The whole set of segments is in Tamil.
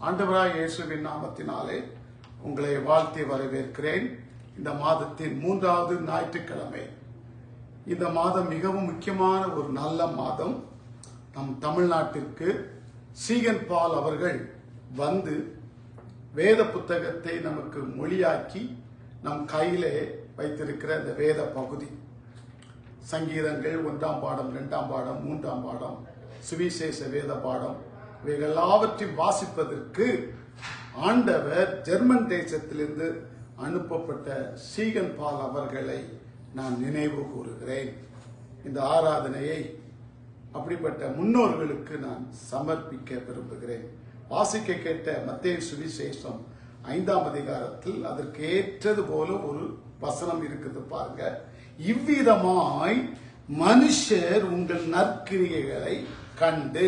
ஆண்டவராய் இயேசுவின் நாமத்தினாலே உங்களை வாழ்த்தி வரவேற்கிறேன். இந்த மாதத்தின் 3வது ஞாயிற்றுக்கிழமை. இந்த மாதம் மிகவும் முக்கியமான ஒரு நல்ல மாதம். நம் தமிழ்நாட்டிற்கு சீகன் பால் அவர்கள் வந்து வேத புத்தகத்தை நமக்கு மொழியாக்கி நம் கையிலே வைத்திருக்கிற இந்த வேத பகுதி, சங்கீதங்கள் 1ஆம் பாடம், 2ஆம் பாடம், 3ஆம் பாடம், சுவிசேஷ வேத பாடம், இவைகள் எல்லாவற்றையும் வாசிப்பதற்கு ஆண்டவர் ஜெர்மன் தேசத்திலிருந்து அனுப்பப்பட்ட சீகன் பால் அவர்களை நான் நினைவு கூறுகிறேன். இந்த ஆராதனையை அப்படிப்பட்ட முன்னோர்களுக்கு நான் சமர்ப்பிக்க விரும்புகிறேன். வாசிக்க கேட்ட மத்தேயு சுவிசேஷம் 5ஆம் அதிகாரத்தில் அதற்கு ஏற்றது போல ஒரு வசனம் இருக்குது பாருங்க. இவ்விதமாய் மனுஷர் உங்கள் நற்கிரியைகளை கண்டு,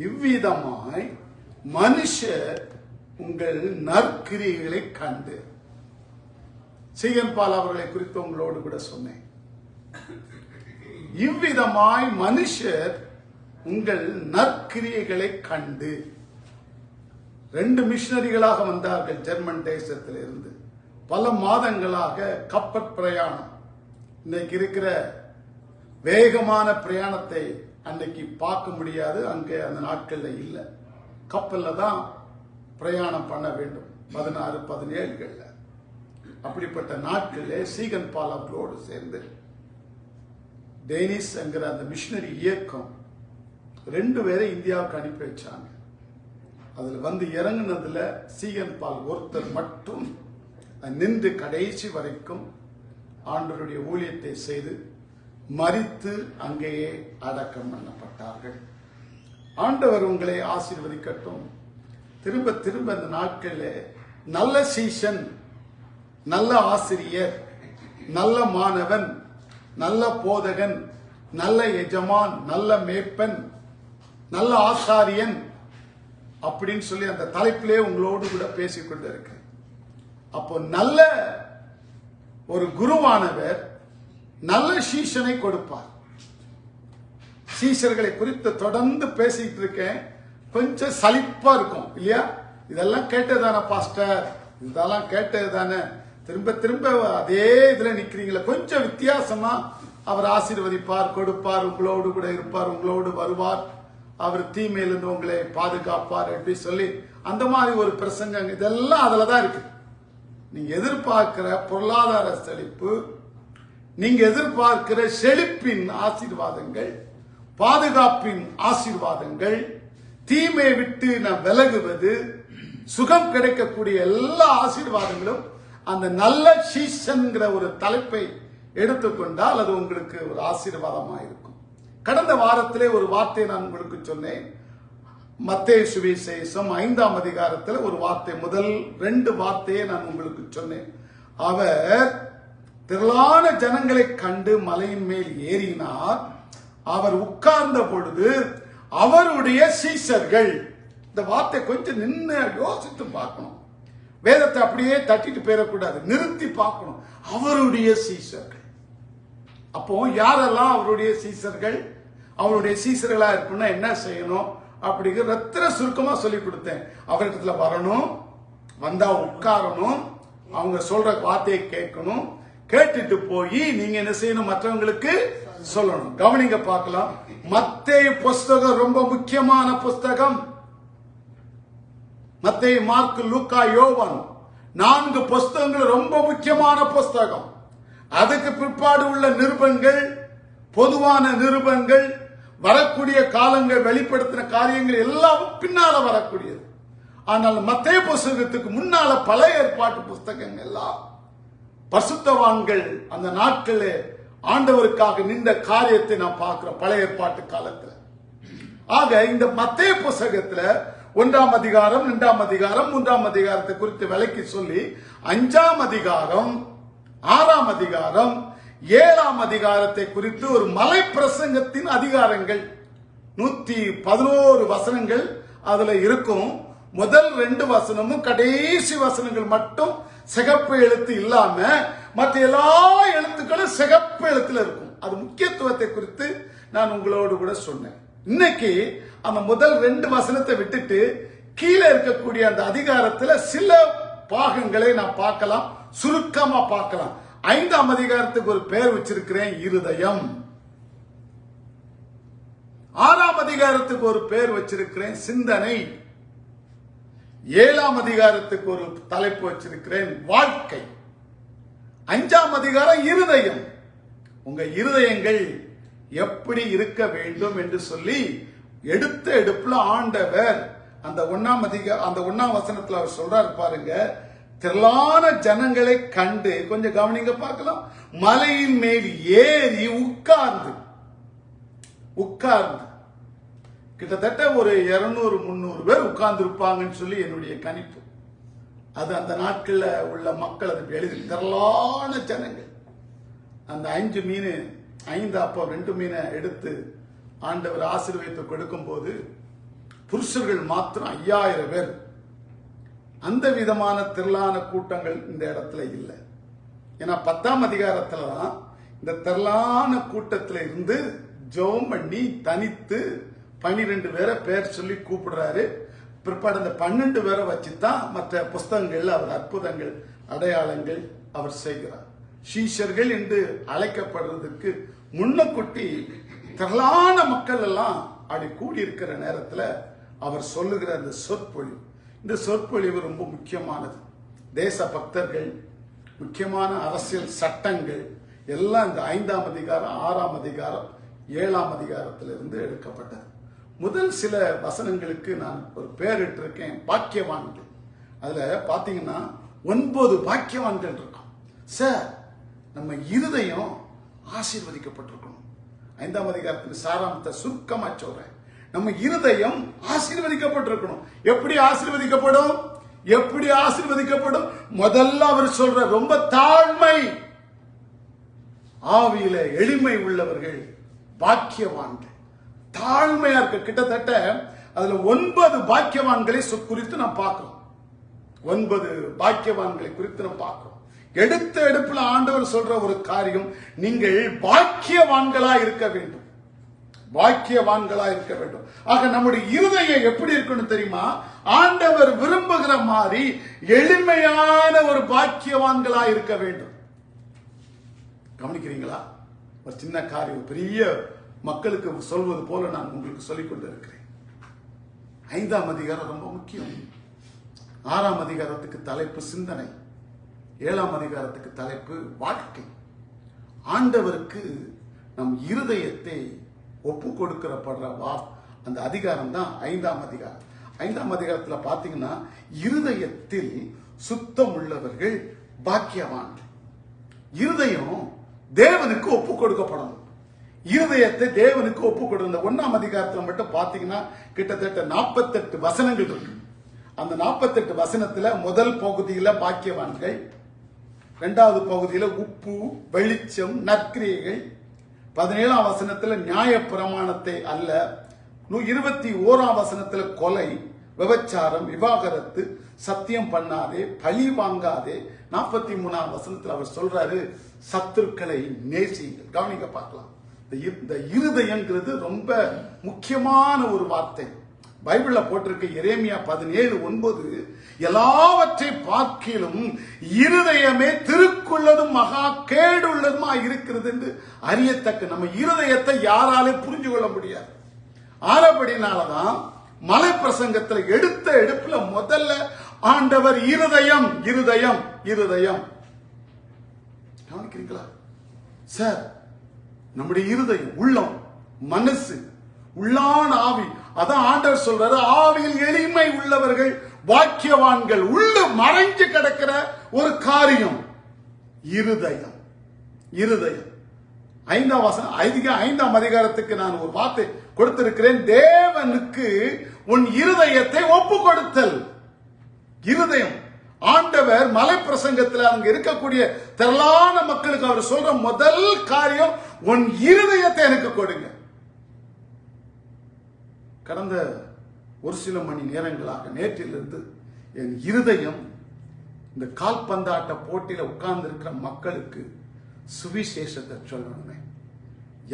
இவ்விதமாய் மனுஷர் உங்கள் நற்கிரியைகளை கண்டு. சீகன் பால் அவர்களை குறித்து உங்களோடு கூட சொன்னேன். இவ்விதமாய் மனுஷர் உங்கள் நற்கிரியைகளை கண்டு. 2 மிஷனரிகளாக வந்தார்கள் ஜெர்மன் தேசத்திலிருந்து. பல மாதங்களாக கப்பற் பிரயாணம். இன்னைக்கு இருக்கிற வேகமான பிரயாணத்தை அன்னைக்கு பார்க்க முடியாது. அங்கே அந்த நாட்கள்ல இல்லை. கப்பல்ல தான் பிரயாணம் பண்ண வேண்டும். 16, 17 அப்படிப்பட்ட நாட்களிலே சீகன் பால் அவர்களோடு சேர்ந்து டேனிஸ் என்கிற அந்த மிஷனரி இயக்கம் 2 பேரை இந்தியாவுக்கு அனுப்பி வச்சாங்க. அதுல வந்து இறங்குனதுல சீகன் பால் ஒருத்தர் மட்டும் நின்று கடைசி வரைக்கும் ஆண்டவருடைய ஊழியத்தை செய்து மரித்து அங்கேயே அடக்கம் பண்ணப்பட்டார்கள். ஆண்டவர் உங்களை ஆசீர்வதிக்கட்டும். திரும்ப திரும்ப இந்த நாட்களில் நல்ல சீசன், நல்ல ஆசிரியர், நல்ல மாணவன், நல்ல போதகன், நல்ல எஜமான், நல்ல மேய்ப்பன், நல்ல ஆசாரியன் அப்படின்னு சொல்லி அந்த தலைப்பிலே உங்களோடு கூட பேசிக்கொண்டு இருக்கு. அப்போ நல்ல ஒரு குருவானவர் நல்ல சீஷனை கொடுப்பார். சீஷர்களை குறித்து தொடர்ந்து பேசிட்டு இருக்கேன். கொஞ்சம் சலிப்பா இருக்கும் இல்லையா? இதெல்லாம் கேட்டதானே பாஸ்டர், இதெல்லாம் கேட்டது தானே, திரும்ப திரும்ப அதே இதுல நிக்கிறீங்களா? கொஞ்சம் வித்தியாசமா அவர் ஆசீர்வதிப்பார், கொடுப்பார், உங்களோடு கூட இருப்பார், உங்களோடு வருவார், அவர் தீமையிலிருந்து உங்களை பாதுகாப்பார் எப்படி சொல்லி அந்த மாதிரி ஒரு பிரசங்கம் இதெல்லாம் அதுலதான் இருக்கு. நீங்க எதிர்பார்க்கிற பொருளாதார செழிப்பு, நீங்க எதிர்பார்க்கிற செழிப்பின் ஆசீர்வாதங்கள், பாதுகாப்பின் ஆசீர்வாதங்கள், தீமையை விட்டு நாம் விலகுவது, சுகம் கிடைக்கக்கூடிய எல்லா ஆசீர்வாதங்களும் அந்த நல்ல சீசன்கிற ஒரு தலைப்பை எடுத்துக்கொண்டால் அது உங்களுக்கு ஒரு ஆசீர்வாதமாக இருக்கும். கடந்த வாரத்திலே ஒரு வார்த்தை நான் உங்களுக்கு சொன்னேன். மத்தேயு சுவிசேஷம் 5ஆம் அதிகாரத்தில் ஒரு வார்த்தை, முதல் 2 வார்த்தையை நான் உங்களுக்கு சொன்னேன். அவர் திரளான ஜனங்களை கண்டு மலையின் மேல் ஏறினார். அவர் உட்கார்ந்த பொழுது அவருடைய சீஷர்கள். இந்த வார்த்தை கொஞ்சம் நின்று யோசித்து பார்க்கணும். வேதத்தை அப்படியே தட்டிட்டு போயிடக்கூடாது, நிறுத்தி பார்க்கணும். அவருடைய சீஷர்கள். அப்போ யாரெல்லாம் அவருடைய சீஷர்கள்? அவருடைய சீஷர்களா இருக்குன்னா என்ன செய்யணும் அப்படிங்கிற ரத்திர சுருக்கமா சொல்லி கொடுத்தேன். அவர்கிட்ட வரணும், வந்தா உட்காரணும், அவங்க சொல்ற வார்த்தையை கேட்கணும், கேட்டுட்டு போய் நீங்க என்ன செய்யணும், மற்றவங்களுக்கு சொல்லணும். கவனிங்க பார்க்கலாம். மத்தேயு புஸ்தகம் ரொம்ப முக்கியமான புஸ்தகம். மத்தேயு, மார்க்கு, லூக்கா, யோவான் 4 புஸ்தகங்கள் ரொம்ப முக்கியமான புஸ்தகம். அதுக்கு பிற்பாடு உள்ள நிருபங்கள், பொதுவான நிருபங்கள், வரக்கூடிய காலங்கள், வெளிப்படுத்தின காரியங்கள் எல்லாம் பின்னால வரக்கூடியது. ஆனால் மத்தேயு புஸ்தகத்துக்கு முன்னால பழைய ஏற்பாட்டு புஸ்தகங்கள் எல்லாம் பரிசுத்தவான்கள் அந்த நாட்களே ஆண்டவருக்காக நின்ற காரியத்தை நாம் பார்க்கிறோம் பழைய ஏற்பாட்டு காலத்துல. ஆக இந்த மத்தேயு புஸ்தகத்துல 1ஆம் அதிகாரம், 2ஆம் அதிகாரம், 3ஆம் அதிகாரத்தை குறித்து விளக்கி சொல்லி 5ஆம் அதிகாரம், 6ஆம் அதிகாரம், 7ஆம் அதிகாரத்தை குறித்து ஒரு மலை பிரசங்கத்தின் அதிகாரங்கள் 111 வசனங்கள் அதுல இருக்கும். முதல் 2 வசனமும் கடைசி வசனங்கள் மட்டும் சிகப்பு எழுத்து இல்லாம மற்ற எல்லா எழுத்துக்களும் சிகப்பு எழுத்துல இருக்கும். அது முக்கியத்துவத்தை குறித்து நான் உங்களோடு கூட சொன்னேன். இன்னைக்கு அந்த முதல் 2 வசனத்தை விட்டுட்டு கீழே இருக்கக்கூடிய அந்த அதிகாரத்துல சில பாகங்களை நான் பார்க்கலாம், சுருக்கமா பார்க்கலாம். 5ஆம் அதிகாரத்துக்கு ஒரு பெயர் வச்சிருக்கிறேன், இருதயம். 6ஆம் அதிகாரத்துக்கு ஒரு பெயர் வச்சிருக்கிறேன், சிந்தனை. 7ஆம் அதிகாரத்துக்கு ஒரு தலைப்பு வச்சிருக்கிறேன், வாழ்க்கை. 5ஆம் அதிகாரம் இருதயம். உங்க இருதயங்கள் எப்படி இருக்க வேண்டும் என்று சொல்லி எடுத்த எடுப்புல ஆண்டவர் அந்த 1ஆம் வசனத்துல அவர் சொல்றாரு பாருங்க. திரளான ஜனங்களை கண்டு, கொஞ்சம் கவனிங்க பார்க்கலாம், மலையின் மேல் ஏறி உட்கார்ந்து கிட்டத்தட்ட ஒரு 200-300 பேர் உட்கார்ந்து இருப்பாங்கன்னு சொல்லி என்னுடைய கணிப்பு. அது அந்த நாட்கள்ல உள்ள மக்கள் அது எழுதி, திரளான ஜனங்கள். அந்த 5 மீன் 5 அப்பம் 2 மீனை எடுத்து ஆண்டவர் ஆசீர்வாதத்தை கொடுக்கும் போது புருஷர்கள் மாத்திரம் 5000 பேர். அந்த விதமான திரளான கூட்டங்கள் இந்த இடத்துல இல்லை. ஏன்னா 10ஆம் அதிகாரத்துல தான் இந்த திரளான கூட்டத்தில் இருந்து ஜெபம் பண்ணி தனித்து 12 பேரை பேர் சொல்லி கூப்பிடுறாரு. பிற்பாடு அந்த 12 பேரை வச்சுதான் மற்ற புஸ்தகங்கள் அவர் அற்புதங்கள் அடையாளங்கள் அவர் செய்கிறார். சீஷர்கள் என்று அழைக்கப்படுறதுக்கு முன்னக்குட்டி திரளான மக்கள் எல்லாம் அப்படி கூடியிருக்கிற நேரத்தில் அவர் சொல்லுகிற அந்த சொற்பொழிவு, இந்த சொற்பொழிவு ரொம்ப முக்கியமானது. தேச பக்தர்கள், முக்கியமான அரசியல் சட்டங்கள் எல்லாம் இந்த 5ஆம் அதிகாரம் 6ஆம் அதிகாரம் 7ஆம் அதிகாரத்திலிருந்து எடுக்கப்பட்டது. முதல் சில வசனங்களுக்கு நான் ஒரு பேரிட்டு இருக்கேன், பாக்கியவான்கள். அதுல பாத்தீங்கன்னா 9 பாக்கியவான்கள் இருக்கும். சார், நம்ம இருதயம் ஆசீர்வதிக்கப்பட்டிருக்கணும். 5ஆம் அதிகாரத்துக்கு சாராம்சத்தை சுருக்கமா சொல்றேன். நம்ம இருதயம் ஆசீர்வதிக்கப்பட்டிருக்கணும். எப்படி ஆசீர்வதிக்கப்படும்? எப்படி ஆசீர்வதிக்கப்படும்? முதல்ல அவர் சொல்ற ரொம்ப தாழ்மை, ஆவியில எளிமை உள்ளவர்கள் பாக்கியவான்கள். தாழ்மையா இருக்க. கிட்டத்தட்ட அதுல 9 பாக்கியவான்களை குறித்து நாம் பார்க்கிறோம். 9 பாக்கியவான்களை குறித்து நாம் பார்க்கிறோம். எடுத்த எடுப்புல ஆண்டவர் சொல்ற ஒரு காரியம், நீங்கள் பாக்கியவான்களா இருக்க வேண்டும், பாக்கியவான்களா இருக்க வேண்டும். ஆக நம்முடைய இருதயம் எப்படி இருக்கணும் தெரியுமா? ஆண்டவர் விரும்புகிற மாதிரி எளிமையான ஒரு பாக்கியவான்களா இருக்க வேண்டும். கவனிக்கிறீங்களா? ஒரு சின்ன காரியம் பெரிய மக்களுக்கு சொல்வது போல நான் உங்களுக்கு சொல்லிக் கொண்டு இருக்கிறேன். 5ஆம் அதிகாரம் ரொம்ப முக்கியம். 6ஆம் அதிகாரத்துக்கு தலைப்பு சிந்தனை, 7ஆம் அதிகாரத்துக்கு தலைப்பு வாழ்க்கை. ஆண்டவருக்கு நம் இருதயத்தை ஒப்பு கொடுக்கப்படுற அந்த அதிகாரம் தான் 5ஆம் அதிகாரம். 5ஆம் அதிகாரத்துல பாத்தீங்கன்னா, இருதயத்தில் சுத்தம் உள்ளவர்கள் பாக்கியவான்கள். இருதயம் தேவனுக்கு ஒப்பு கொடுக்கப்படணும். இருதயத்தை தேவனுக்கு ஒப்பு கொடுத்த 1ஆம் அதிகாரத்துல மட்டும் பாத்தீங்கன்னா கிட்டத்தட்ட 48 வசனங்கள் இருக்கு. அந்த 48 வசனத்துல முதல் பகுதியில பாக்கியவான்கள், 2வது பகுதியில உப்பு, வெளிச்சம், நற்கிரியைகள், 17ஆம் வசனத்துல நியாய பிரமாணத்தை அல்ல, 21ஆம் வசனத்துல கொலை, விபச்சாரம், விவாகரத்து, சத்தியம் பண்ணாதே, பழி வாங்காதே, 43ஆம் வசனத்துல அவர் சொல்றாரு சத்துருக்களை நேசியுங்கள். கவனிக்க பார்க்கலாம். இந்த இருதயங்கிறது ரொம்ப முக்கியமான ஒரு வார்த்தை. பைபிள்ல போட்டிருக்க எரேமியா 17:9, எல்லாவற்றை பார்க்கிலும் இருதயமே திருக்குள்ளதும் மகா கேடுள்ளதுமா இருக்கிறது என்று அறியத்தக்க. நம்ம இருதயத்தை யாராலே புரிஞ்சு கொள்ள முடியாது. ஆறபடினாலதான் மலை பிரசங்கத்துல எடுத்த எடுப்புல முதல்ல ஆண்டவர் இருதயம் இருதயம் இருதயம். கவனிக்கிறீங்களா சார்? நம்முடைய இருதயம், உள்ளம், மனசு, உள்ளான ஆவி, அதான் ஆண்டவர் சொல்றாரு, ஆவியில் எளிமை உள்ளவர்கள் பாக்கியவான்கள். உள்ள மறைஞ்சு கிடக்கிற ஒரு காரியம் இருதயம். இருதயம் 5ஆம் அதிகாரத்துக்கு நான் ஒரு வார்த்தை கொடுத்திருக்கிறேன், தேவனுக்கு உன் இருதயத்தை ஒப்பு கொடுத்தல். இருதயம். ஆண்டவர் மலை பிரசங்கத்தில் அங்க இருக்கக்கூடிய திரளான மக்களுக்கு அவர் சொல்ற முதல் காரியம், உன் இருதயத்தை எனக்கு கொடுங்க. கடந்த ஒரு சில மணி நேரங்களாக நேற்றிலிருந்து என் இருதயம் இந்த கால்பந்தாட்ட போட்டியில உட்கார்ந்து இருக்கிற மக்களுக்கு சுவிசேஷத்தை சொல்லணுமே.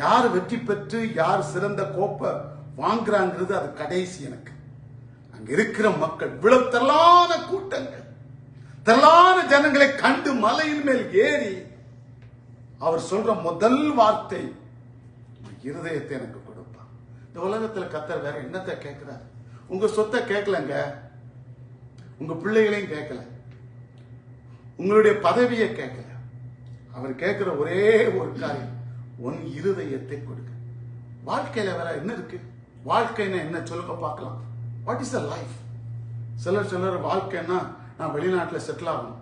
யார் வெற்றி பெற்று யார் சிறந்த கோப்பை வாங்குறாங்கிறது அது கடைசி. எனக்கு அங்க இருக்கிற மக்கள் இவ்வளவு திரளான கூட்டங்கள், திரளான ஜனங்களை கண்டு மலையின் மேல் ஏறி அவர் சொல்ற முதல் வார்த்தை, இருதயத்தை எனக்கு கொடுப்பா. இந்த உலகத்துல கர்த்தர் வேற என்னத்தை கேட்கிறார்? உங்க சொத்தை கேட்கலங்க, உங்க பிள்ளைகளையும் கேட்கல, உங்களுடைய பதவியை கேட்கல. அவர் கேட்கிற ஒரே ஒரு காரியம், உன் இருதயத்தை கொடுக்க. வாழ்க்கையில வேற என்ன இருக்கு? வாழ்க்கைன்னா என்ன சொல்லுங்க பார்க்கலாம். What is the life? சிலர் வாழ்க்கைன்னா நான் வெளிநாட்டுல செட்டில் ஆகணும்,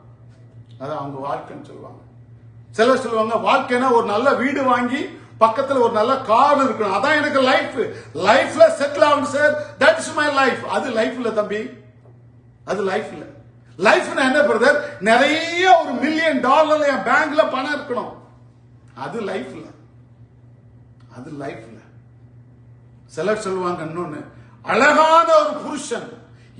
அதான் அவங்க வாழ்க்கைன்னு சொல்லுவாங்க. சிலர் சொல்லுவாங்க வாழ்க்கைன்னா ஒரு நல்ல வீடு வாங்கி பக்கத்துல ஒரு நல்ல கார் இருக்கணும், அதான் எனக்கு லைஃப். லைஃப்ல செட்டில் ஆகணும் sir, that is my life. அது லைஃப் இல்ல தம்பி, அது லைஃப் இல்ல. லைஃப்னா என்ன பிரதர்? நிறைய ஒரு $1 மில்லியன் என் பேங்க்ல பணம் இருக்கணும், அது லைஃப் இல்ல, அது லைஃப் இல்ல. சிலர் சொல்லுவாங்க இன்னொன்னு, அழகான ஒரு புருஷன்,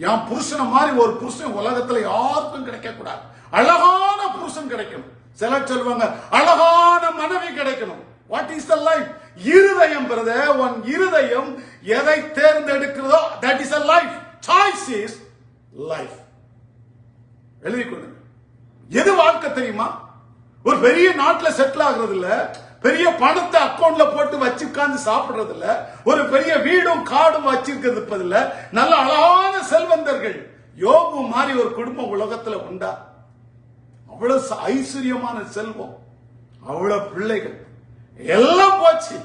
என் புருஷனை மாதிரி ஒரு புருஷன் உலகத்துல யாருக்கும் கிடைக்க கூடாது, அழகான புருஷன் கிடைக்கணும். சிலர் சொல்லுவாங்க அழகான மனைவி கிடைக்கணும். What is the life? இருதயம் பிரதர், உன் இருதயம் எதை தேர்ந்தெடுக்கிறதோ that is a life. Choice is life. எழுதி கொள்ளுங்க. எது வாழ்க்கை தெரியுமா? ஒரு பெரிய நாட்டுல செட்டில் ஆகுறது இல்ல, பெரிய பணத்தை அக்கௌண்ட்ல போட்டு வச்சு உட்கார்ந்து சாப்பிடுறது இல்ல, ஒரு பெரிய வீடும் காடும் வச்சிருக்கிறது இல்ல. நல்ல அழகான செல்வந்தர்கள் யோபு மாதிரி ஒரு குடும்பம் உலகத்துல உண்டா? அவ்வளவு ஐஸ்வர்யமான செல்வம், அவ்வளவு பிள்ளைகள், எல்லாம் போச்சு.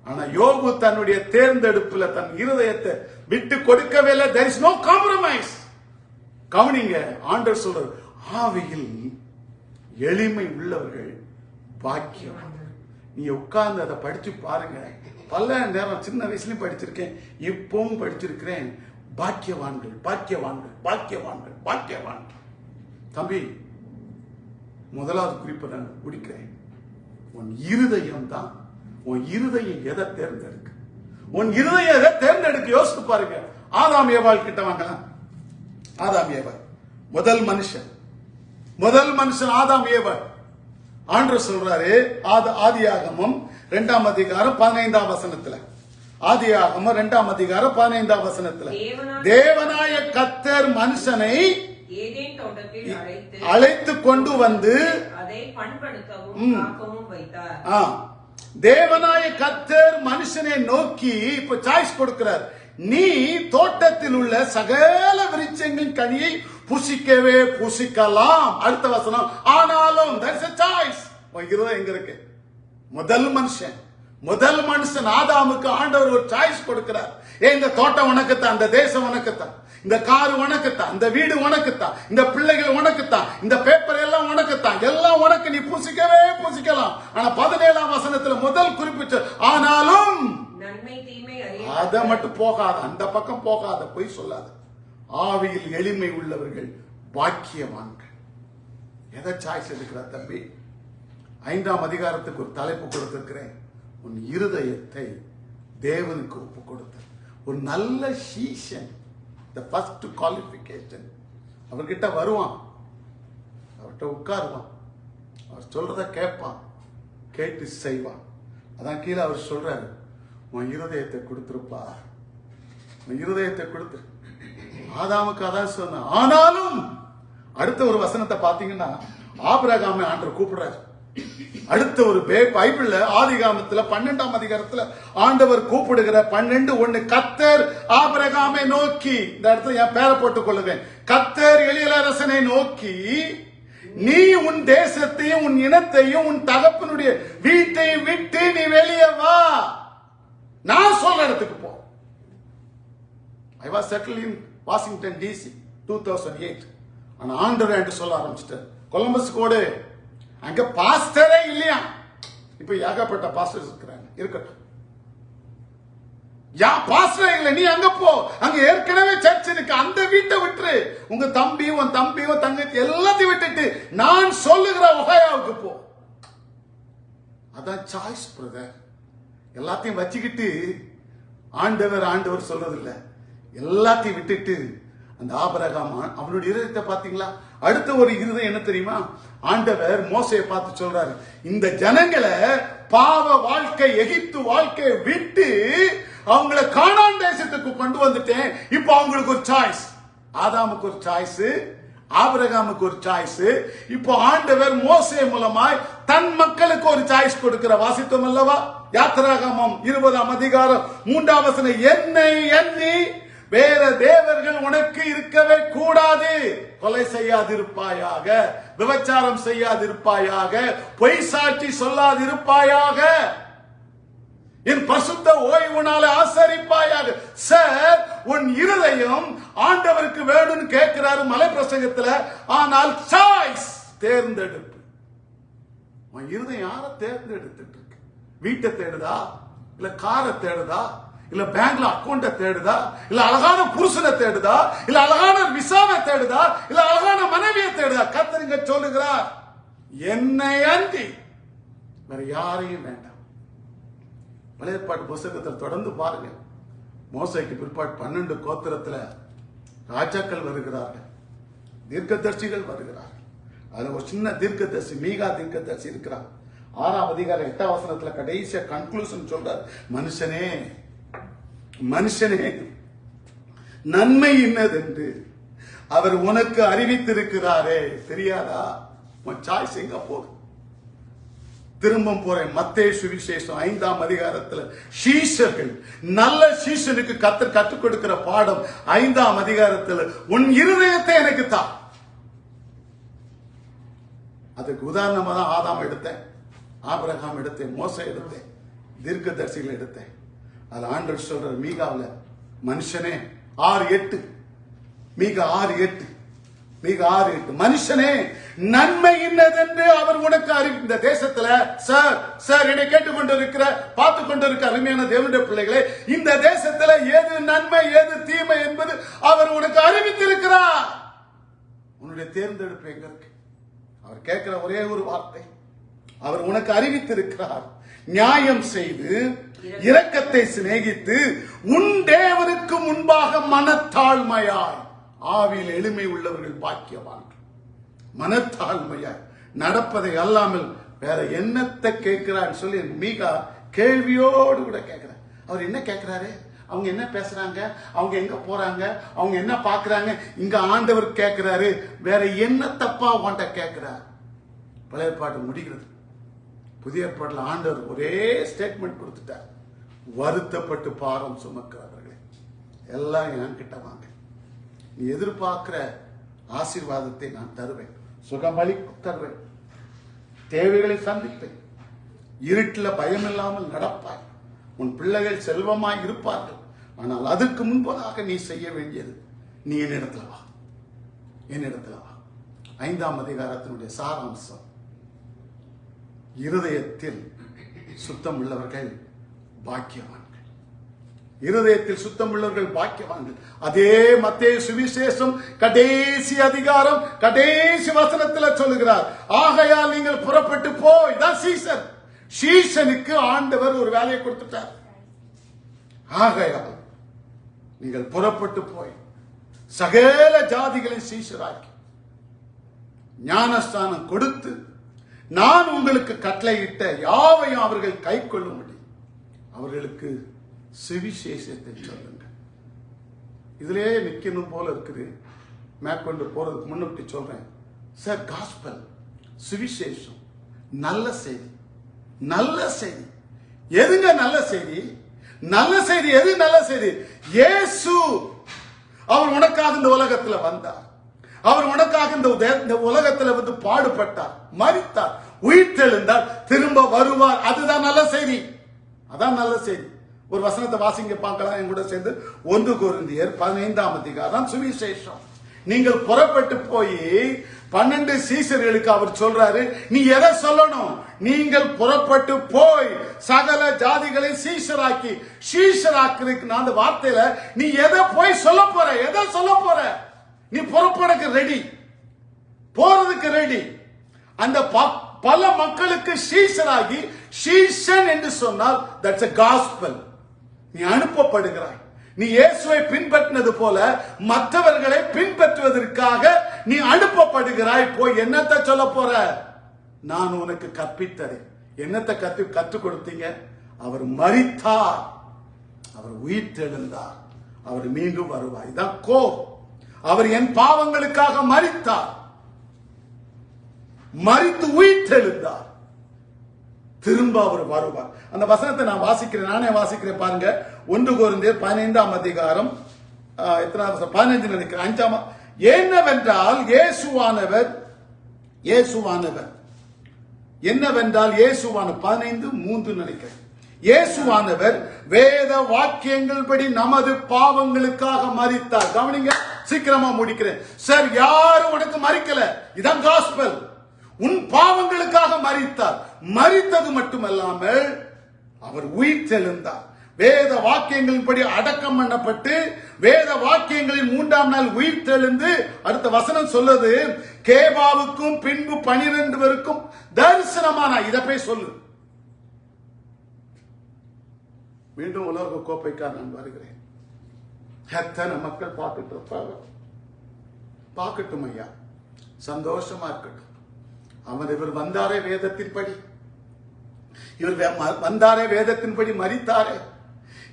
ஆனா யோபு தன்னுடைய தேர்ந்தெடுப்புல தன் இருதயத்தை விட்டு கொடுக்கவே இல்லை. there is no compromise. கவனிங்க, ஆண்டவர் சொல்றார், ஆவியில் எளிமை உள்ளவர்கள் பாக்கியவான்கள். நீ உட்கார்ந்து அதை படிச்சு பாருங்க. பல நேரம் சின்ன வயசுலயும் படிச்சிருக்கேன், இப்பவும் படிச்சிருக்கிறேன். பாக்கியவான்கள், பாக்கியவான்கள், பாக்கியவான்கள், பாக்கியவான்கள். தம்பி, முதலாவது குறிப்பை நான் முடிக்கிறேன். உன் இருதயம் தான். உன் இருதயம் எதை தேர்ந்தெடுக்க? உன் இருதயம் எதை தேர்ந்தெடுக்க யோசித்து பாருங்க. ஆதாம் ஏவாள் கிட்ட வாங்கலாம். ஆதாம் ஏவாள் முதல் மனுஷன் ஆதாம் ஏவாள். ஆண்டவர் சொல்றாரு ஆதியாகமம் 2ஆம் அதிகாரம் 15ஆம் வசனத்துல, ஆதியாகமம் 2ஆம் அதிகாரம் 15ஆம் வசனத்துல, தேவனாய கர்த்தர் மனுஷனை அழைத்து கொண்டு வந்து அதை பண்படுத்தவும் காக்கவும் வைத்தார். தேவனாய கர்த்தர் மனுஷனை நோக்கி இப்ப சாய்ஸ் கொடுக்கிறார். நீ தோட்டத்தில் உள்ள சகல விருட்சங்களின் கனியை புசிக்கவே புசிக்கலாம். அடுத்த வசனம், ஆனாலும் there's a choice. இருதயம் எங்க இருக்கு? முதல் மனுஷன் ஆதாமுக்கு ஆண்டவர் ஒரு சாய்ஸ் கொடுக்கிறார். இந்த தோட்டம் உனக்குத்தான், இந்த தேசம் உனக்குத்தான், இந்த கார் உனக்குத்தான், இந்த வீடு உனக்குத்தான், இந்த பிள்ளைகள் உனக்குத்தான், இந்த பேப்பர் எல்லாம் உனக்குத்தான், எல்லாம் உனக்கு, நீ புசிக்கவே புசிக்கலாம். ஆனா 17ஆம் வசனத்துல முதல் குறிப்பிட்ட ஆனாலும் நன்மை தீமை அத மட்டும் போகாத, அந்த பக்கம் போகாத, போய் சொல்லாத. ஆவியில் எளிமை உள்ளவர்கள் பாக்கியவான்கள். எதை சாய்ஸ் எடுக்கிறார் தம்பி? 5ஆம் அதிகாரத்துக்கு ஒரு தலைப்பு கொடுத்திருக்கிறேன், உன் இருதயத்தை தேவனுக்கு ஒப்பு கொடுத்த ஒரு நல்ல சீசன். the first qualification, அவர்கிட்ட வருவான், அவர்கிட்ட உட்காருவான், அவர் சொல்றத கேட்பான், கேட்டு செய்வான். அதான் கீழே அவர் சொல்றாரு, உன் இருதயத்தை கொடுத்திருப்பா, உன் இருதயத்தை கொடுத்துரு. ஆதாமுக்கு அதான் சொன்ன. ஆனாலும் அடுத்த ஒரு வசனத்தை பாத்தீங்கன்னா ஆபிரகாமை ஆண்டவர் கூப்பிடுறாரு. அடுத்த ஒரு பைபிள்ல ஆதிகாமத்துல 12ஆம் அதிகாரத்துல ஆண்டவர் கூப்பிடுகிற 12:1, கர்த்தர் ஆபிரகாமை நோக்கி, இந்த இடத்துல என் பேரை போட்டுக் கொள்ளுவேன், கர்த்தர் எலியலரசனை நோக்கி, நீ உன் தேசத்தையும் உன் இனத்தையும் உன் தகப்பனுடைய வீட்டையும் விட்டு நீ வெளியே வா, நான் சொல்ற இடத்துக்கு போ. I was settled in Washington DC 2008. ஆனா ஆண்டவர் என்று சொல்ல ஆரம்பிச்சிட்டார், கொலம்பஸ் கோடு அங்க பாஸ்டரே இல்லையா, இப்ப ஏகப்பட்ட பாஸ்டர்ஸ் இருக்கிறாங்க, இருக்கட்டும். பாஸ்டர் இல்ல, நீ அங்க போ, அங்க ஏற்கனவே சர்ச் இருக்கு, அந்த வீட்டை விட்டுரு, உங்க தம்பியும் உன் தம்பியும் தங்கச்சி எல்லாத்தையும் விட்டுட்டு நான் சொல்லுகிற ஒஹாயாவுக்கு போ. அதான் சாய்ஸ் பிரதர். எல்லாத்தையும் வச்சுக்கிட்டு ஆண்டவர் சொல்றது இல்ல, எல்லாத்தையும் விட்டுட்டு அந்த ஆபிரகாம் அவனுடைய இருதயத்தை பாத்தீங்களா? அடுத்த ஒரு இருதயம் என்ன தெரியுமா? ஆண்டவர் மோசையை பார்த்து சொல்றாரு, இந்த ஜனங்களை பாவ வாழ்க்கை எகிப்து வாழ்க்கையை விட்டு அவங்கள கானான் தேசத்துக்கு கொண்டு வந்துட்டேன். இப்போ அவங்களுக்கு ஒரு சாய்ஸ். ஆதாமுக்கு ஒரு சாய்ஸ், ஆபிரகாமுக்கு ஒரு சாய்ஸ். இப்போ ஆண்டவர் மோசே மூலமாய் தன் மக்களுக்கு ஒரு சாய்ஸ் கொடுக்கிற வாசித்தோம் அல்லவா? யாத்திராகமம் 20ஆம் அதிகாரம் 3ஆம் வசனம், என்னை எண்ணி வேற தேவர்கள் உனக்கு இருக்கவே கூடாது, கொலை செய்யாதிருப்பாயாக, விபச்சாரம் செய்யாதிருப்பாயாக, பொய் சாட்சி சொல்லாதிருப்பாயாக, என் பரிசுத்த ஓய்வு நாளை ஆசரிப்பாயாக. சார், உன் இருதயம் ஆண்டவருக்கு வேணும்னு கேட்கிறாரு மலை பிரசங்கத்துல. ஆனால் சாய்ஸ், தேர்ந்தெடுப்பு. உன் இருதயம் யாரை தேர்ந்தெடுத்துட்டு இருக்கு? வீட்டை தேடுதா, இல்ல காரை தேடுதா, இல்ல பேங்க்ல அக்கௌண்ட தேடுதா, இல்ல அழகான புருஷனை தேடுதா, இல்ல அழகான விசாவை தேடுதா, இல்ல அழகான மனைவியை தேடுதா? கர்த்தர் சொல்லுகிறார், என்னை அன்றி வேற யாரையும் வேண்டாம். பழைய ஏற்பாட்டு புத்தகத்தில் தொடர்ந்து பாருங்க. மோசேக்கு பிற்பாடு 12 கோத்திரத்துல ராஜாக்கள் வருகிறார்கள், தீர்க்கதரிசிகள் வருகிறார்கள். அதுல ஒரு சின்ன தீர்க்கதரிசி, மீகா தீர்க்கதரிசி இருக்கிறார். 6ஆம் அதிகாரம் 8ஆம் வசனத்துல கடைசியா கன்க்ளூஷன் சொல்றார், மனுஷனே மனுஷனே, நன்மை இன்னதென்று அவர் உனக்கு அறிவித்திருக்கிறாரே, தெரியாதா? உன் சாய்ஸ் எங்க போகுது? திரும்ப போறேன். மத்தேயு சுவிசேஷம் 5ஆம் அதிகாரத்துல சீஷர்கள், நல்ல சீஷனுக்கு கர்த்தர் கற்றுக் கொடுக்கிற பாடம் 5ஆம் அதிகாரத்துல, உன் இருதயத்தை எனக்கு தா. அதுக்கு உதாரணமா தான் ஆதாம் எடுத்தேன், ஆபிரகாம் எடுத்தேன், மோசே எடுத்தேன், தீர்க்கதரிசிகள் எடுத்தேன். அதுல ஆண்டவர் சொல்ற மீகாவில், மனுஷனே 6:8, மீகா 6:8, மீகா 6:8, மனுஷனே நன்மை இன்னதென்று அவர் உனக்கு இந்த தேசத்துல, சார் சார் என்னை கேட்டுக்கொண்டிருக்கிற, பார்த்து கொண்டிருக்கிற அருமையான தேவனுடைய பிள்ளைகளே, இந்த தேசத்துல எது நன்மை எது தீமை என்பது அவர் உனக்கு அறிவித்திருக்கிறார். உன்னுடைய தேர்ந்தெடுப்பு எங்க இருக்கு? அவர் கேட்கிற ஒரே ஒரு வார்த்தை, அவர் உனக்கு அறிவித்திருக்கிறார். நியாயம் செய்து இரக்கத்தை சிநேகித்து உன் தேவனுக்கு முன்பாக மனத்தாழ்மையாய், ஆவியில் எளிமை உள்ளவர்கள் பாக்கியவான்கள். மனத்தாழ்மையாய் நடப்பதை அல்லாமல் வேற என்னத்தை கேட்கிறான்னு சொல்லி மீகா கேள்வியோடு கூட கேட்கிறார். அவர் என்ன கேட்கிறாரு? அவங்க என்ன பேசுறாங்க, அவங்க எங்க போறாங்க, அவங்க என்ன பாக்குறாங்க? இங்க ஆண்டவர் கேட்கிறாரு, வேற என்ன தப்பா உன்ட்ட கேட்கிறார்? பழைய ஏற்பாடு முடிகிறது. புதிய ஏற்பாட்டில் ஆண்டவர் ஒரே ஸ்டேட்மெண்ட் கொடுத்துட்டார், வருத்தப்பட்டு பாரம் சுமக்கிறவர்களே எல்லாம் என்கிட்ட வாங்க, நீ எதிர்பார்க்கிற ஆசீர்வாதத்தை நான் தருவேன், சுகமளி தருவேன், தேவைகளை சந்திப்பேன், இருட்டில் பயம் இல்லாமல் நடப்பாய், உன் பிள்ளைகள் செல்வமாய் இருப்பார்கள். ஆனால் அதற்கு முன்பதாக நீ செய்ய வேண்டியது, நீ என்னிடத்துல வா, என்னிடத்துல வா. 5ஆம் அதிகாரத்தினுடைய சாராம்சம், இருதயத்தில் சுத்தம் உள்ளவர்கள் பாக்கியவான்கள். இருதயத்தில் சுத்தம் உள்ளவர்கள் பாக்கியவான்கள். அதே மத்தேயு சுவிசேஷம் கடைசி அதிகாரம் கடைசி வசனத்தில் சொல்லுகிறார், ஆகையால் நீங்கள் புறப்பட்டு போய், தான் சீசன், சீசனுக்கு ஆண்டவர் ஒரு வேலையை கொடுத்துட்டார். ஆகையால் நீங்கள் புறப்பட்டு போய் சகல ஜாதிகளை சீஷராக்கி ஞானஸ்தானம் கொடுத்து நான் உங்களுக்கு கட்டளையிட்ட யாவையும் அவர்கள் கை கொள்ளும்படி அவர்களுக்கு சுவிசேஷத்தை சொல்லுங்க. இதுலயே நிக்கணும் போல இருக்குது. மேற்கொண்டு போறதுக்கு முன்னுக்கு சொல்றேன் சார், காஸ்பல், சுவிசேஷம், நல்ல செய்தி. நல்ல செய்தி எதுங்க? நல்ல செய்தி, நல்ல செய்தி எது? நல்ல செய்தி இயேசு அவர் உனக்காக இந்த உலகத்துல வந்தார், அவர் உனக்காக இந்த உலகத்துல வந்து பாடுபட்டார், மரித்தார், உயிர்த்தெழுந்தார், திரும்ப வருவார். அதுதான் நல்ல செய்தி, அதான் நல்ல செய்தி. ஒரு வசனத்தை வாசிங்க பார்க்கலாம் என் கூட சேர்ந்து. 1 கொரிந்தியர் 15ஆம் அதிகாரம் சுவிசேஷம். நீங்கள் புறப்பட்டு போய் 12 சீசர்களுக்கு அவர் சொல்றாரு, நீ எதை சொல்லணும்? நீங்கள் புறப்பட்டு போய் சகல ஜாதிகளை சீஷராக்கி, சீஷராக்கிறதுக்கு நான் அந்த வார்த்தையில நீ எதை போய் சொல்ல போற? எதை சொல்ல போற? நீ புறப்படக்கு ரெடி, போறதுக்கு ரெடி. அந்த பல மக்களுக்கு சீஷராகி, சீஷன் என்று சொன்னால் தட்ஸ் a gospel. நீ அனுப்பப்படுகிறாய். நீ இயேசுவை பின்பற்றினது போல மற்றவர்களை பின்பற்றுவதற்காக நீ அனுப்பப்படுகிறாய். போய் என்னத்தை சொல்ல போற? நான் உனக்கு கற்பித்தேன். என்னத்தை கற்றுக் கொடுத்தீங்க? அவர் மரித்தார், அவர் உயிர் தெழுந்தார், அவர் மீண்டும் வருவார். இதான் கோர். அவர் என் பாவங்களுக்காக மரித்தார், மரித்து உயிர் தெழுந்தார், திரும்ப அவர் வருவார். அந்த வசனத்தை நான் வாசிக்கிறேன், நானே வாசிக்கிறேன் பாருங்க. 1 கொரிந்தியர் 15ஆம் அதிகாரம் 15 நினைக்கிறேன் 5ஆம். என்னவென்றால் இயேசுவானவர் 15:3 நினைக்கிறேன். இயேசுவானவர் வேத வாக்கியங்கள் படி நமது பாவங்களுக்காக மரித்தார். கவனிங்க, சீக்கிரமா முடிக்கிறேன் சார். யாரும் உனக்கு மரிக்கல, இதான் காஸ்பல். உன் பாவங்களுக்காக மரித்தார். மரித்தது மட்டுமல்லாமல் அவர் உயிர் தெழுந்தார். வேத வாக்கியங்களின்படி அடக்கம் பண்ணப்பட்டு வேத வாக்கியங்களின் 3ஆம் நாள் உயிர் தெழுந்து, அடுத்த வசனம் சொல்லுது, கேபாவுக்கும் பின்பு 12 பேருக்கும் தரிசனமான. இதை போய் சொல்லு. மீண்டும் உலக கோப்பைக்காக நான் வருகிறேன். எத்தனை மக்கள் பார்த்துட்டு இருப்பாங்க. பார்க்கட்டும் ஐயா, சந்தோஷமா இருக்கட்டும். இவர் வந்தாரே வேதத்தின்படி, இவர் வந்தாரே வேதத்தின்படி மரித்தாரே,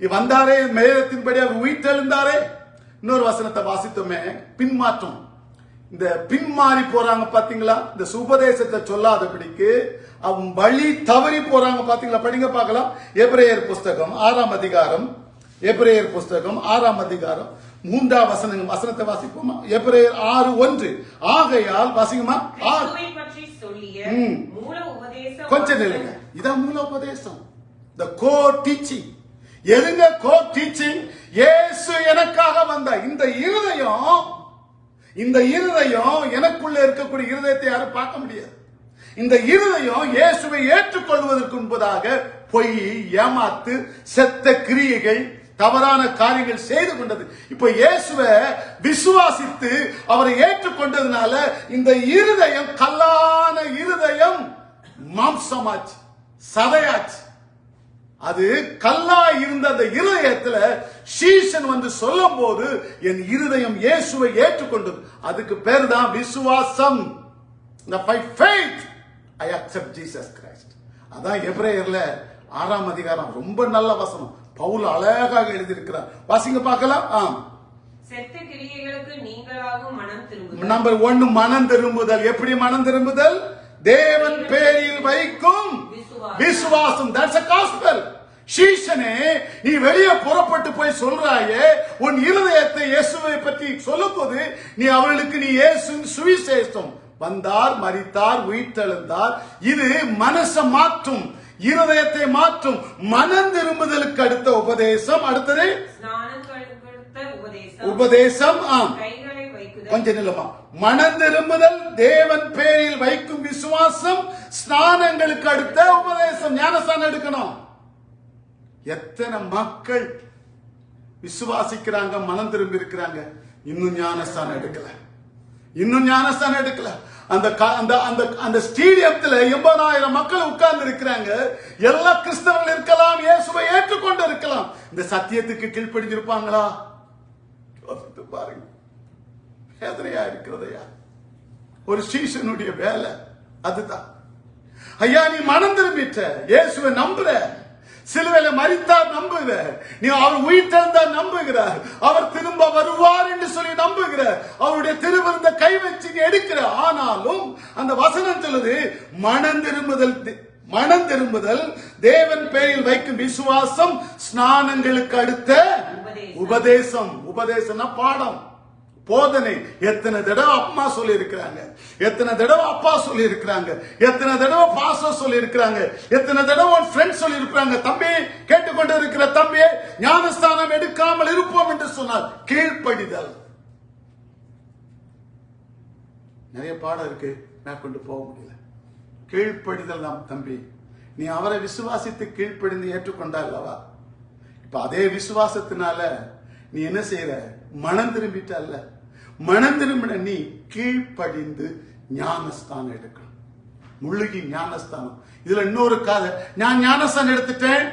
வந்தாரே வேதத்தின்படி அவர் உயிர்த்தெழுந்தாரே. இன்னொரு வசனத்தை வாசித்தோமே, பின்மாற்றம். இந்த பின்மாறி போறாங்க பாத்தீங்களா, இந்த சுபதேசத்தை சொல்லாதபடிக்கு அவன் வழி தவறி போறாங்க பாத்தீங்களா. படிங்க பார்க்கலாம். எபிரேயர் புஸ்தகம் 6ஆம் அதிகாரம், எபிரேயர் புஸ்தகம் 6ஆம் அதிகாரம் 3ஆம் வசனத்தை வாசிப்போமா. எபிரேயர் 6:1. ஆகையால் வாசிங்கம்மா. கொஞ்சம் நில்லுங்க. இதான் மூல உபதேசம், the core teaching. எதுங்க core teaching? இயேசு எனக்காக வந்த இந்த இருதயம் எனக்குள்ள இருக்கக்கூடிய இருதயத்தை யாரும் பார்க்க முடியாது. இந்த இருதயம் இயேசுவை ஏற்றுக்கொள்வதற்கு முன்பதாக பொய், ஏமாத்து, செத்த கிரியைகள், தவறான காரியங்கள் செய்து கொண்டது. இப்ப இயேசுவை விசுவாசித்து அவரை ஏற்றுக்கொண்டதுனால இந்த இருதயம், கல்லான இருதயம் மாம்சமாச்சு, சதையாச்சு. அது கல்லா இருந்த அந்த இருதயத்துல சீஷன் வந்து சொல்லும் போது என் இருதயம் இயேசுவை ஏற்றுக்கொண்டது. அதுக்கு பேர் தான் விசுவாசம். By faith I accept Jesus Christ. அதான் எபிரேயர்ல 6ஆம் அதிகாரம் ரொம்ப நல்ல வசனம். பவுல் அழகாக எழுதியிருக்கிறார். வாசிங்க பார்க்கலாம். செத்த கிரியைகளுக்கு நீங்களாகும் மனம் திரும்புதல். நம்பர் 1 மனம் திரும்புதல். எப்படி மனம் திரும்புதல்? தேவன் பேரில் வைக்கும் விசுவாசம். That's a gospel. சீஷனே, நீ வெளியே புறப்பட்டு போய் சொல்றாயே, உன் இருதயத்தை இயேசுவை பற்றி சொல்லும் போது நீ அவர்களுக்கு நீ இயேசுவின் சுவிசேஷம் வந்தார், மரித்தார், உயிர்த்தெழுந்தார். இது மனசை மாற்றும், இருதயத்தை மாற்றும். மனம் திரும்புதலுக்கு அடுத்த உபதேசம். அடுத்தது உபதேசம். கொஞ்சம் நிலமா. மனம் திரும்புதல், தேவன் பேரில் வைக்கும் விசுவாசம், ஸ்நானங்களுக்கு அடுத்த உபதேசம். ஞானஸ்தானம் எடுக்கணும். எத்தனை மக்கள் விசுவாசிக்கிறாங்க, மனம் திரும்பி இருக்கிறாங்க, இன்னும் ஞானஸ்தானம் எடுக்கல. அந்த ஸ்டேடியத்துல 80,000 மக்கள் உட்கார்ந்து இருக்கிறாங்க. எல்லா கிறிஸ்தவர்கள் இருக்கலாம், இயேசுவை ஏற்றுக்கொண்டு இருக்கலாம். இந்த சத்தியத்துக்கு கீழ்ப்படிஞ்சிருப்பாங்களா? பாருங்க, வேதனையா இருக்கிறதையா. ஒரு சீஷனுடைய வேலை அதுதான். ஐயா, நீ மனம் திரும்பிட்ட, இயேசுவை நம்புற, சிலுவையில மரித்தார் நம்புகிற, நீ அவர் உயிர்த்தெழுந்தார் நம்புகிற, அவர் திரும்ப வருவார் என்று சொல்லி நம்புகிற, அவருடைய திருவிருந்த கை வச்சு நீ எடுக்கிற. ஆனாலும் அந்த வசனம் சொல்லுது, மனம் திரும்புதல், தேவன் பேரில் வைக்கும் விசுவாசம், ஸ்நானங்களுக்கு அடுத்த உபதேசம். உபதேசம்னா பாடம், போதனை. எத்தனை தடவை அம்மா சொல்லி இருக்கிறாங்க, எத்தனை தடவை அப்பா சொல்லி இருக்கிறாங்க, எத்தனை தடவை பாஸ்டர் சொல்லி இருக்கிறாங்க, எத்தனை தடவை ஃப்ரெண்ட் சொல்லி இருக்கிறாங்க. தம்பி, கேட்டுக்கொண்டு இருக்கிற தம்பி, ஞானஸ்தானம் எடுக்காமல் இருப்போம் என்று சொன்னார். கீழ்ப்படிதல். நிறைய பாடம் இருக்கு, மேற்கொண்டு போக முடியல. கீழ்ப்படிதல் தான் தம்பி. நீ அவரை விசுவாசித்து கீழ்ப்படிந்து ஏற்றுக்கொண்டா அல்லவா? இப்ப அதே விசுவாசத்தினால நீ என்ன செய்யற? மனம் திரும்பிட்ட அல்ல, மனம் திரும்பின நீ கீழ்ப்படிந்து ஞானஸ்தானம் எடுக்கணும். முழுகி ஞானஸ்தானம். இதுல இன்னொரு காதை, நான் ஞானஸ்தானம் எடுத்துட்டேன்,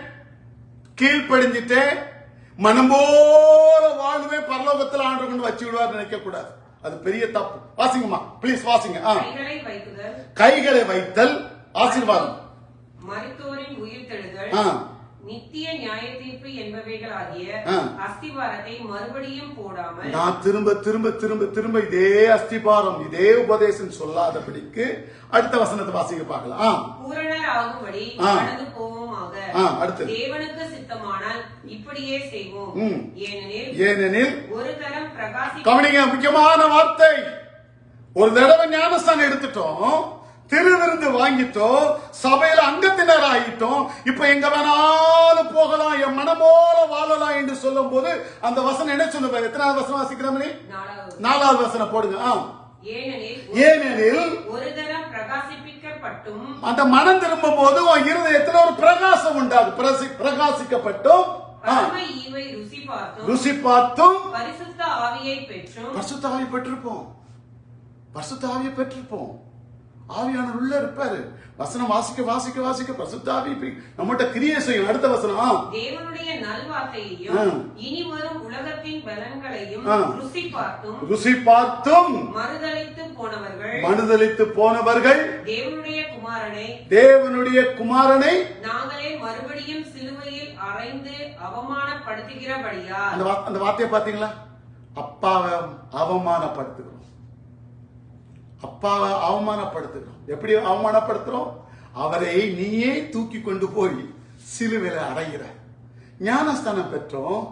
கீழ்ப்படிஞ்சிட்டேன், மனம் போல வாழ்வே பரலோகத்தில் ஆண்டு கொண்டு வச்சு விடுவார் நினைக்க கூடாது. அது பெரிய தப்பு. வாசிங்கம்மா பிளீஸ், வாசிங்க. கைகளை வைத்தல் ஆசீர்வாதம். மரித்தோரின் உயிர்த்தெழுதல், நித்திய நியாய தீர்ப்பு என்பவைகளாகிய அஸ்திபாரத்தை மறுபடியும் போடாமல் நான் திரும்ப திரும்ப திரும்ப திரும்ப இதே அஸ்திபாரம் இதே உபதேசம் சொல்லாதபடிக்கு அடுத்த வசனத்தை வாசிக்க பார்க்கலாம். பூரணர் ஆகும்படி கடந்து போவோமாக. அடுத்து தேவனுக்கு சித்தமானால் இப்படியே செய்வோம். ஏனெனில் ஒரு தரம் கவனிங்க, முக்கியமான வார்த்தை. ஒரு தடவை ஞானஸ்தானம் எடுத்துட்டோம், திருவிருந்து வாங்கிட்டோம், சபையில அங்கத்தினர் ஆகிட்டோம், இப்ப எங்க வேணாலும் போகலாம், என் மனமோல வாழலாம் என்று சொல்லும் போது அந்த வசனம் என்ன சொல்லுங்க? எத்தனாவது வசனம் வாசிக்கிறோம்? 4வது வசனம் போடுங்க. ஏனெனில் ஒரு தரம் பிரகாசிப்பிக்கப்பட்டும் அந்த மனம் திரும்பும் போது உன் இருதயத்தில் ஒரு பிரகாசம் உண்டாகும். பிரகாசிக்கப்பட்டும் ருசி பார்த்தும் பரிசுத்த ஆவியை பெற்றும் பரிசுத்த ஆவியை பெற்றிருப்போம். பரிசுத்த ஆவியை பெற்றிருப்போம். ஆவியானவர் உள்ள இருப்பாரு. வசனம் வாசிக்க வாசிக்க வாசிக்க பரிசுத்த ஆவி நம்மகிட்ட கிரியை செய்யும். அடுத்த வசனம், தேவனுடைய நல்வார்த்தையையும் இனி வரும் உலகத்தின் பலன்களையும் ருசி பார்த்தும் மறுதலித்து போனவர்கள் தேவனுடைய குமாரனை நாங்களே மறுபடியும் சிலுவையில் அறைந்து அவமானப்படுத்துகிறபடியால். அந்த வார்த்தையை பாத்தீங்களா? அப்பாவை அவமானப்படுத்துகிறோம். அப்பாவை அவமானப்படுத்துகிறோம். எப்படி அவமானப்படுத்துறோம்? அவரை நீயே தூக்கி கொண்டு போய் சிலுவையில அடைகிற. ஞானஸ்தானம் பெற்றோம்,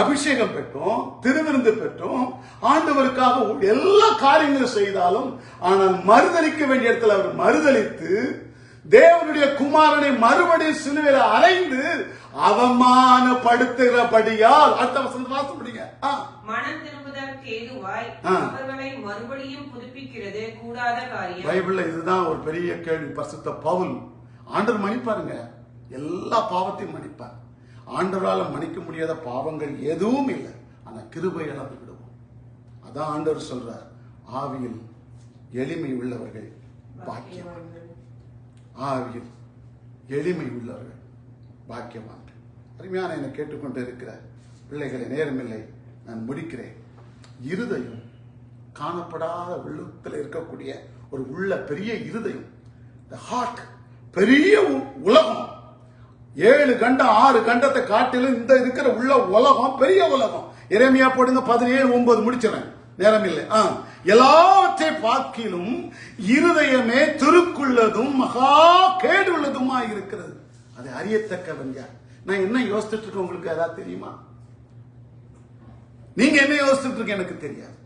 அபிஷேகம் பெற்றோம், திருவிருந்து பெற்றோம், ஆண்டவருக்காக எல்லா காரியங்களும் செய்தாலும் ஆனால் மறுதலிக்க வேண்டிய இடத்துல அவர் மறுதலித்து தேவனுடைய குமாரனை மறுபடியும் சிலுவையில அறைந்து அவமானப்படுத்துகிறபடியால். அடுத்த வசனத்தை வாசிக்க முடியுங்க. மனம் திரும்புதற்கு ஏதுவாய் அவர்களை மறுபடியும் புதுப்பிக்கிறது கூடாத காரியம். பைபிள்ல இதுதான் ஒரு பெரிய கேள்வி. பரிசுத்த பவுல் ஆண்டவர் மன்னிப்பாருங்க, எல்லா பாவத்தையும் மன்னிப்பார். ஆண்டவரால மன்னிக்க முடியாத பாவங்கள் எதுவும் இல்லை. ஆனா கிருபை இழந்து விடுவோம். அதான் ஆண்டவர் சொல்றார், ஆவியில் எளிமை உள்ளவர்கள் பாக்கியவான்கள். ஆவியில் எளிமை உள்ளவர்கள் பாக்கியவான்கள். அருமையான என்னை கேட்டுக்கொண்டு இருக்கிற பிள்ளைகளை, நேரமில்லை, நான் முடிக்கிறேன். இருதயம் காணப்படாத உள்ளத்தில் இருக்கக்கூடிய ஒரு உள்ள பெரிய இருதயம், ஹார்ட், பெரிய உலகம். 7 கண்டம் 6 கண்டத்தை காட்டிலும் இந்த இருக்கிற உள்ள உலகம் பெரிய உலகம். எரேமியா போடுங்க 17:9 முடிச்சிடறேன், நேரம் இல்லை. எல்லாவற்றை பார்க்கிலும் இருதயமே திருக்குள்ளதும் மகா கேடுள்ளதுமா இருக்கிறது. அது அறியத்தக்கவங்க. நான் என்ன யோசிச்சுட்டு இருக்கேன் உங்களுக்கு ஏதாவது தெரியுமா? நீங்க என்ன யோசிச்சுட்டு இருக்க எனக்கு தெரியாது.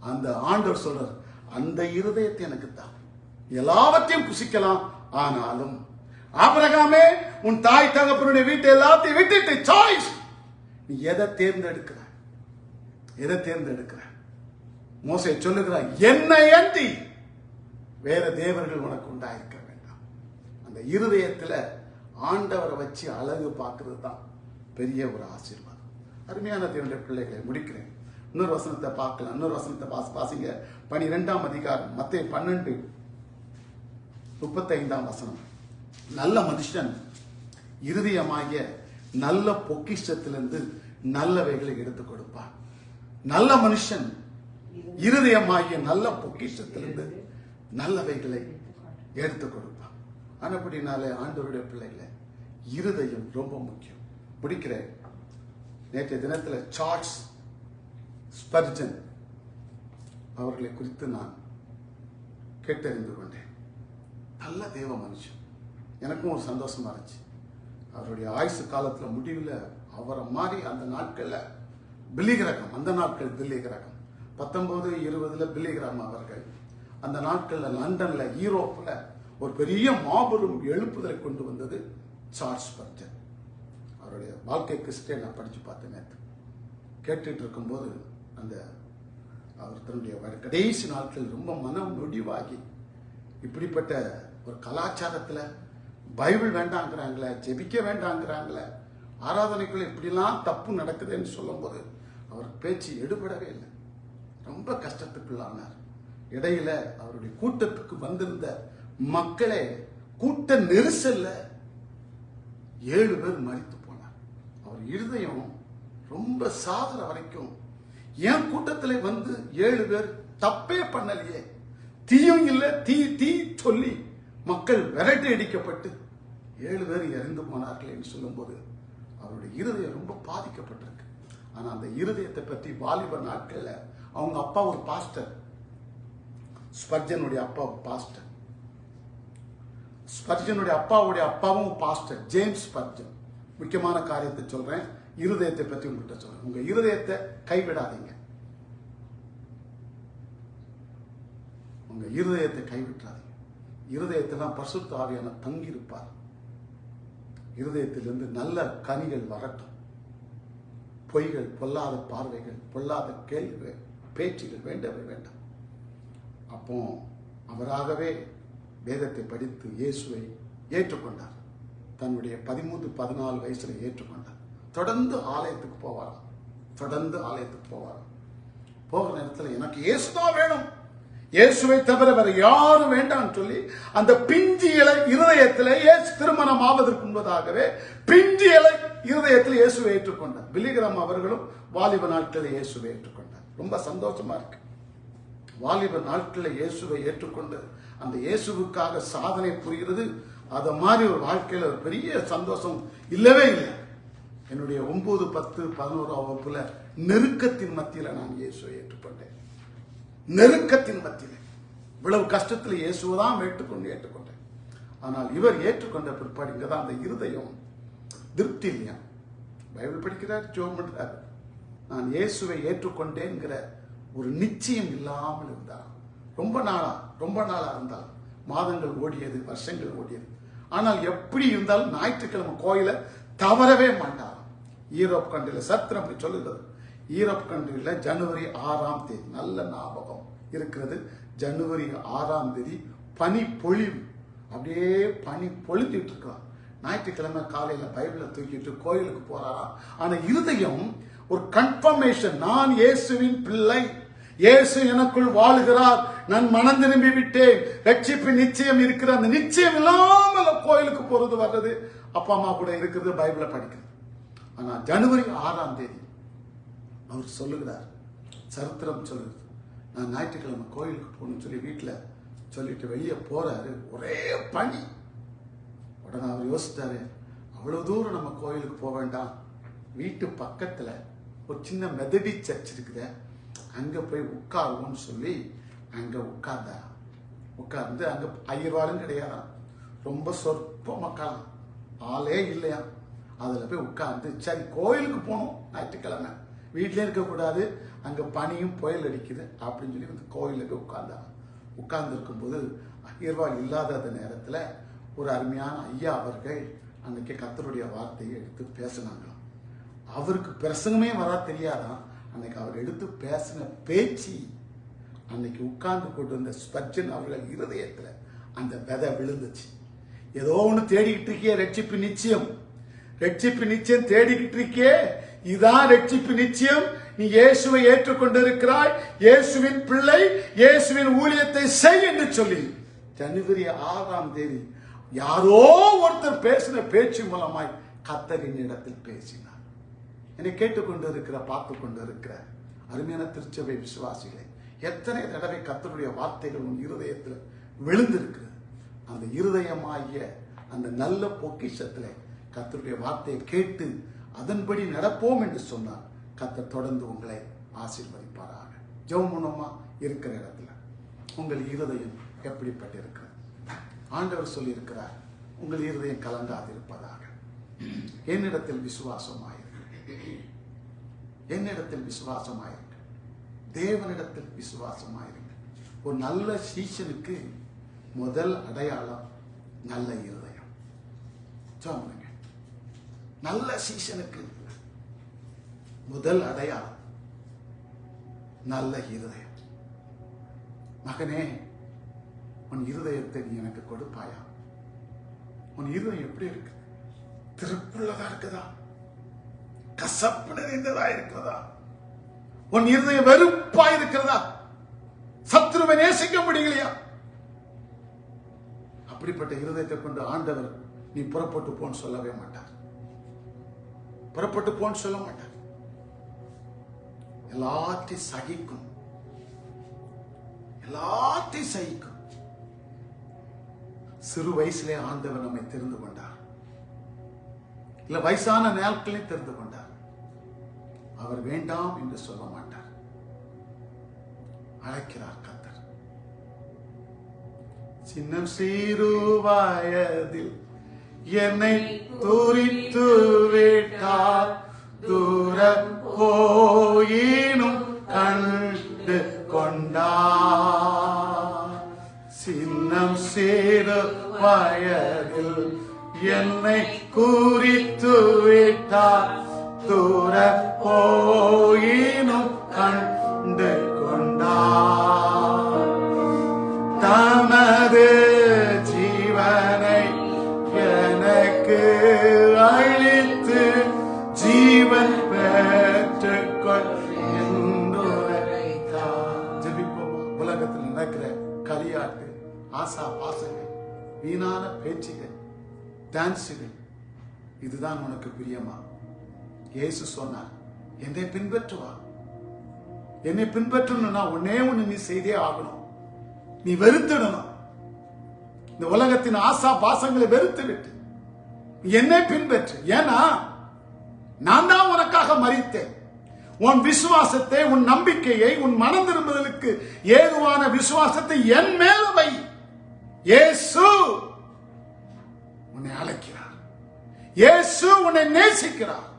அந்த ஆண்டவர் சொல்றார், அந்த இருதயத்தை எனக்கு தான். எல்லாவற்றையும் புசிக்கலாம், ஆனாலும் ஆபிரகாமே உன் தாய் தகப்பனுடைய வீட்டை எல்லாத்தையும் விட்டுட்டு சாய்ஸ், நீ எதை தேர்ந்தெடுக்கிற? எதை தேர்ந்தெடுக்கிற? மோசே சொல்லுகிறார், என்னை அன்றி வேற தேவர்கள் உனக்கு உண்டாயிருக்க வேண்டாம். அந்த இருதயத்துல ஆண்டவரை வச்சு அழகு பார்க்கிறது தான் பெரிய ஒரு ஆசீர்வாதம். அருமையான தேவனுடைய பிள்ளைகளை, முடிக்கிறேன். இன்னொரு வசனத்தை பார்க்கலாம். இன்னொரு வசனத்தை வாசிங்க. 12ஆம் அதிகாரம் மத்தேயு 12:35 வசனம். நல்ல மனுஷன் இருதயமாகிய நல்ல பொக்கிஷத்திலிருந்து நல்லவைகளை எடுத்துக் கொடுப்பார். நல்ல மனுஷன் இருதயமாகிய நல்ல பொக்கிஷத்திலிருந்து நல்லவைகளை எடுத்துக் கொடுப்பார். ஆனபடினாலே ஆண்டவருடைய பிள்ளைகளை, இருதயம் ரொம்ப முக்கியம். முடிக்கிறேன். நேற்றைய தினத்தில் சார்ல்ஸ் ஸ்பர்ஜன் அவர்களை குறித்து நான் கேட்டறிந்து கொண்டேன். நல்ல தேவ மனுஷன். எனக்கும் ஒரு சந்தோஷமா இருந்துச்சு. அவருடைய ஆயுசு காலத்தில் முடிவில் அவரை மாதிரி அந்த நாட்களில் பில்லிகிரகம், அந்த நாட்கள் பில்லிகிரகம் 1920 பில்லிகிராம் அவர்கள் அந்த நாட்களில் லண்டன்ல, யூரோப்ல ஒரு பெரிய மாபெரும் எழுப்புதலை கொண்டு வந்தது சார்ல்ஸ் ஸ்பர்ஜன். அவருடைய வாழ்க்கை கிறிஸ்டியை நான் படிச்சு பார்த்தேன் நேற்று. கேட்டுட்டு இருக்கும்போது அந்த அவர் தன்னுடைய கடைசி நாட்கள் ரொம்ப மனம் முடிவாகி, இப்படிப்பட்ட ஒரு கலாச்சாரத்துல பைபிள் வேண்டாங்கிறாங்களே, ஜெபிக்க வேண்டாங்கிறாங்களே, ஆராதனைக்குள்ள இப்படிலாம் தப்பு நடக்குதுன்னு சொல்லும் போது அவர் பேச்சு எடுபடவே இல்லை. ரொம்ப கஷ்டத்துக்குள்ளானார். இடையில அவருடைய கூட்டத்துக்கு வந்திருந்த மக்களே கூட்ட நெரிசல்ல 7 பேர் மரித்து போனார். அவர் இருதயம் ரொம்ப சாகுற வரைக்கும், என் கூட்டத்திலே வந்து 7 பேர் தப்பே பண்ணலையே, தீயும் இல்லை, தீ சொல்லி மக்கள் விரட்டி அடிக்கப்பட்டு 7 பேர் இறந்து போனார்கள் என்று சொல்லும்போது அவருடைய இருதயம் ரொம்ப பாதிக்கப்பட்டிருக்கு. ஆனா அந்த இருதயத்தை பற்றி வாலிப நாட்கள்ல அவங்க அப்பா ஒரு பாஸ்டர், ஸ்பர்ஜனுடைய அப்பா பாஸ்டர், ஸ்பர்ஜனுடைய அப்பாவுடைய அப்பாவும் பாஸ்டர், ஜேம்ஸ் ஸ்பர்ஜன். முக்கியமான காரியத்தை சொல்றேன், இருதயத்தை பற்றி உங்கள்கிட்ட சொல்றேன். உங்க இருதயத்தை கைவிடாதீங்க, உங்க இருதயத்தை கைவிட்டாதீங்க. இருதயத்தெல்லாம் பரிசுத்த ஆவியான தங்கி இருப்பார். இருதயத்திலிருந்து நல்ல கனிகள் வரட்டும். பொய்கள், பொல்லாத பார்வைகள், பொல்லாத கேள்விகள், பேச்சுகள் வேண்டவே வேண்டாம். அப்போ அவராகவே வேதத்தை படித்து இயேசுவை ஏற்றுக்கொண்டார். தன்னுடைய 13-14 வயசுல ஏற்றுக்கொண்டார். தொடர்ந்து ஆலயத்துக்கு போவாராம், தொடர்ந்து ஆலயத்துக்கு போவாராம். போகிற நேரத்தில் எனக்கு இயேசுதான் வேணும், இயேசுவை தவிர வேற யாரும் வேண்டாம் சொல்லி அந்த பிஞ்சு இலை இருதயத்தில் இயேசு திருமணம் ஆவதற்கு முன்பதாகவே பிஞ்சு இலை இருதயத்தில் இயேசுவை ஏற்றுக்கொண்டார். பிலிகிராம் அவர்களும் வாலிப நாட்களில் இயேசுவை ஏற்றுக்கொண்டார். ரொம்ப சந்தோஷமா இருக்கு. வாலிப நாட்களில் இயேசுவை ஏற்றுக்கொண்டு அந்த இயேசுவுக்காக சாதனை புரிகிறது. அத மாதிரி ஒரு வாழ்க்கையில ஒரு பெரிய சந்தோஷம் இல்லவே இல்லை. என்னுடைய 9, 10, 11 வகுப்புல நெருக்கத்தின் மத்தியில நான் இயேசுவை ஏற்றுக்கொண்டேன். நெருக்கத்தின் மத்தியில இவ்வளவு கஷ்டத்தில் இயேசுவை தான் ஏற்றுக்கொண்டேன். ஆனால் இவர் ஏற்றுக்கொண்ட பிற்பாடு இங்கதான் அந்த இருதயம் திருப்தி இல்லையா. பைபிள் படிக்கிறார், ஜெபம் பண்றாரு. நான் இயேசுவை ஏற்றுக்கொண்டேன்கிற ஒரு நிச்சயம் இல்லாமல் இருந்தார். ரொம்ப நாளா இருந்தால் மாதங்கள் ஓடியது, வருஷங்கள் ஓடியது. ஆனால் எப்படி இருந்தாலும் ஞாயிற்றுக்கிழமை கோயில தவறவே மாட்டார். ஈரோப் கண்ட்ரியில் சத்திரம் அப்படி சொல்லுகிறது. ஈரோப் கண்ட்ரியில் ஜனவரி 6ஆம் தேதி, நல்ல ஞாபகம் இருக்கிறது, ஜனவரி 6ஆம் தேதி பனி பொழிவு, அப்படியே பனி பொழிஞ்சிட்டு இருக்கலாம். ஞாயிற்றுக்கிழமை காலையில பைபிளை தூக்கிட்டு கோயிலுக்கு போறாராம். ஆனா இருதயம் ஒரு கன்ஃபர்மேஷன், நான் இயேசுவின் பிள்ளை, இயேசு எனக்குள் வாழுகிறார், நான் மனம் திரும்பி விட்டேன், ரட்சிப்பு நிச்சயம் இருக்கிற அந்த நிச்சயம் இல்லாமல் கோயிலுக்கு போறது வர்றது, அப்பா அம்மா கூட இருக்கிறது, பைபிளை படிக்கிறது. ஆனா ஜனவரி 6ஆம் தேதி அவர் சொல்லுகிறார், சரித்திரம் சொல்லுது, நான் ஞாயிற்றுக்கிழமை கோயிலுக்கு போகணும்னு சொல்லி வீட்டில் சொல்லிட்டு வெளியே போறாரு. ஒரே பனி. உடனே அவர் யோசிச்சாரு, அவ்வளவு தூரம் நம்ம கோயிலுக்கு போக வேண்டாம், வீட்டு பக்கத்துல ஒரு சின்ன மெதடி சர்ச் இருக்குது, அங்க போய் உட்காருவோம்னு சொல்லி அங்க உட்கார்ந்து அங்க ஐயர்வாரும் கிடையாதான், ரொம்ப சொற்ப மக்களாம், ஆளே இல்லையா. அதுல போய் உட்கார்ந்து சரி கோயிலுக்கு போகணும், ஞாயிற்றுக்கிழமை வீட்டிலே இருக்கக்கூடாது, அங்க பனியும் புயல் அடிக்குது அப்படின்னு சொல்லி வந்து கோயிலுக்கு போய் உட்கார்ந்து இருக்கும்போது ஐயர்வாள் இல்லாத நேரத்துல ஒரு அருமையான ஐயா அவர்கள் அன்னைக்கு கர்த்தருடைய வார்த்தையை எடுத்து பேசினாங்களாம். அவருக்கு பிரசங்கமே வரா தெரியாதான். அன்னைக்கு அவர் எடுத்து பேசின பேச்சு அன்னைக்கு உட்கார்ந்து கொண்டு வந்த ஸ்பர்ஜன் அவர்கள் இருதயத்துல அந்த விதை விழுந்துச்சு. ஏதோ ஒண்ணு தேடிக்கிட்டு இருக்கியே, ரட்சிப்பு நிச்சயம், ரட்சிப்பு நிச்சயம் தேடிக்கிட்டு இருக்கியே, இதான் ரட்சிப்பு நிச்சயம், நீ இயேசுவை ஏற்றுக்கொண்டிருக்கிறாய், இயேசுவின் பிள்ளை, இயேசுவின் ஊழியத்தை செய் என்று சொல்லி ஜனவரி 6ஆம் தேதி யாரோ ஒருத்தர் பேசின பேச்சு மூலமாய் கர்த்தரின் இடத்தில் பேசினார். என்னை கேட்டுக்கொண்டு இருக்கிற, பார்த்து கொண்டு இருக்கிற அருமையான திருச்சபை விசுவாசிகளை, எத்தனை தடவை கர்த்தருடைய வார்த்தைகள் உன் இருதயத்தில் விழுந்திருக்கிறது. அந்த இருதயமாகிய அந்த நல்ல பொக்கிஷத்துல கர்த்தருடைய வார்த்தையை கேட்டு அதன்படி நடப்போம் என்று சொன்னார். கர்த்தர் தொடர்ந்து உங்களை ஆசீர்வதிப்பாராக. ஜெபமுனமா இருக்கிற இடத்துல உங்கள் இருதயம் எப்படிப்பட்டு இருக்கிறது? ஆண்டவர் சொல்லி இருக்கிறார், உங்கள் இருதயம் கலங்காது இருப்பதாக. என்னிடத்தில் விசுவாசமாயிருக்கு, என்னிடத்தில் விசுவாசமாயிருக்கு, தேவனிடத்தில் விசுவாசமாயிருக்கு. ஒரு நல்ல சீஷனுக்கு முதல் அடையாளம் நல்ல இருதயம். சொல்லுங்க, நல்ல சீஷனுக்கு முதல் அடையாளம் நல்ல இருதயம். மகனே, உன் இருதயத்தை நீ எனக்கு கொடுப்பாயா? உன் இருதயம் எப்படி இருக்கு? திருப்புள்ளதா இருக்குதா? கசப்பு நிறைந்ததா இருக்கிறதா? உன் இருதயம் வெறுப்பா இருக்கிறதா? சத்துருவை நேசிக்க முடியலையா? அப்படிப்பட்ட இருதயத்தை கொண்டு ஆண்டவர் நீ புறப்பட்டு போன்னு சொல்லவே மாட்டார். புறப்பட்டு போன்னு சொல்ல மாட்டார். எல்லாத்தையும் சகிக்கும், எல்லாத்தையும் சகிக்கும். சிறு வயசுலே ஆண்டவர் நம்மை தெரிந்து கொண்டார். இல்ல வயசான நாட்களையும் தெரிந்து கொண்டார். அவர் வேண்டாம் என்று சொல்ல மாட்டார். அழைக்கிறார் கர்த்தர். சின்னம் சிறு வயதில் என்னை துரித்து விட்டார், தூரம் போயினும் கண்டு கொண்டார். சின்னம் சிறு வயதில் என்னை குறித்து விட்டார், தூர போயினும் கண்டு கொண்டார். தமது ஜீவனை எனக்கு அளித்து ஜீவன் பெற்றுக்கொள் என்றுரைத்தார். ஜெபிப்போமா? உலகத்தில் நடக்கிற களியாட்டு, ஆசா பாசங்கள், வீணான பேச்சுகள், டான்ஸுகள், இதுதான் உனக்கு பிரியமா? இயேசு சொன்னார், என்னை பின்பற்றுவா. என்னை பின்பற்றணும்னா ஒன்னே ஒண்ணு நீ செய்தே ஆகணும். நீ வெறுத்துடணும். இந்த உலகத்தின் ஆசா பாசங்களை வெறுத்து விட்டு என்னை பின்பற்று. ஏன்னா நான் தான் உனக்காக மரித்தேன். உன் விசுவாசத்தை, உன் நம்பிக்கையை, உன் மனம் திரும்புதலுக்கு ஏதுவான விசுவாசத்தை என் மேல வை. இயேசு உன்னை அழைக்கிறார். இயேசு உன்னை நேசிக்கிறார்.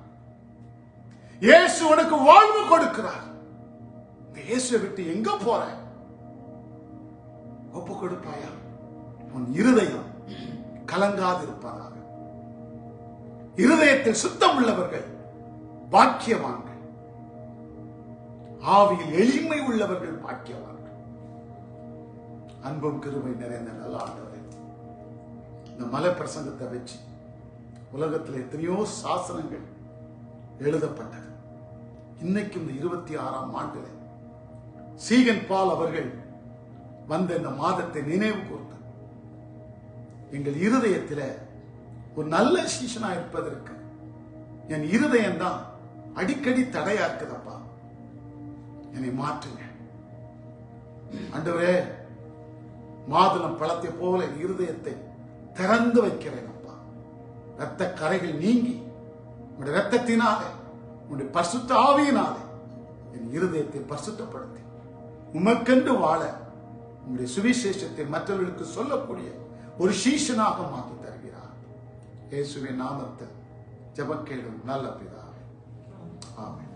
இயேசு உனக்கு வாழ்வு கொடுக்கிறார். இந்த இயேசுவை விட்டு எங்க போற? ஒப்பு கொடுப்பாயா? உன் இருதயம் கலங்காதிருப்பதாக. இருதயத்தில் சுத்தம் உள்ளவர்கள் பாக்கியவான்கள். ஆவியில் எளிமை உள்ளவர்கள் பாக்கியவான்கள். அன்பும் கிருபை நிறைந்த நல்ல ஆண்டவரே, இந்த மலை பிரசங்கத்தை வச்சு உலகத்தில் எத்தனையோ சாசனங்கள் எழுதப்பட்டது. இன்னைக்கு இந்த 26ஆம் ஆண்டுல சீகன் பால் அவர்கள் வந்த இந்த மாதத்தை நினைவு கூர்ந்து எங்கள் இருதயத்தில் ஒரு நல்ல சீசனா இருப்பதற்கு என் இருதயம் தான் அடிக்கடி தடையா இருக்குதப்பா. என்னை மாற்றுங்க ஆண்டவரே. மாதுளம் பழத்தை போல என் இருதயத்தை திறந்து வைக்கிறேன் அப்பா. இரத்த கரைகள் நீங்கி உங்களுடைய இரத்தத்தினால, உங்களுடைய பரிசுத்த ஆவியினாலே என் இருதயத்தை பரிசுத்தப்படுத்தி உமக்கென்று வாழ உங்களுடைய சுவிசேஷத்தை மற்றவர்களுக்கு சொல்லக்கூடிய ஒரு சீஷனாக மாற்றி தருகிறார். இயேசுவின் நாமத்தில் ஜெபம் கேளும் நல்ல பிதாவே. ஆமென்.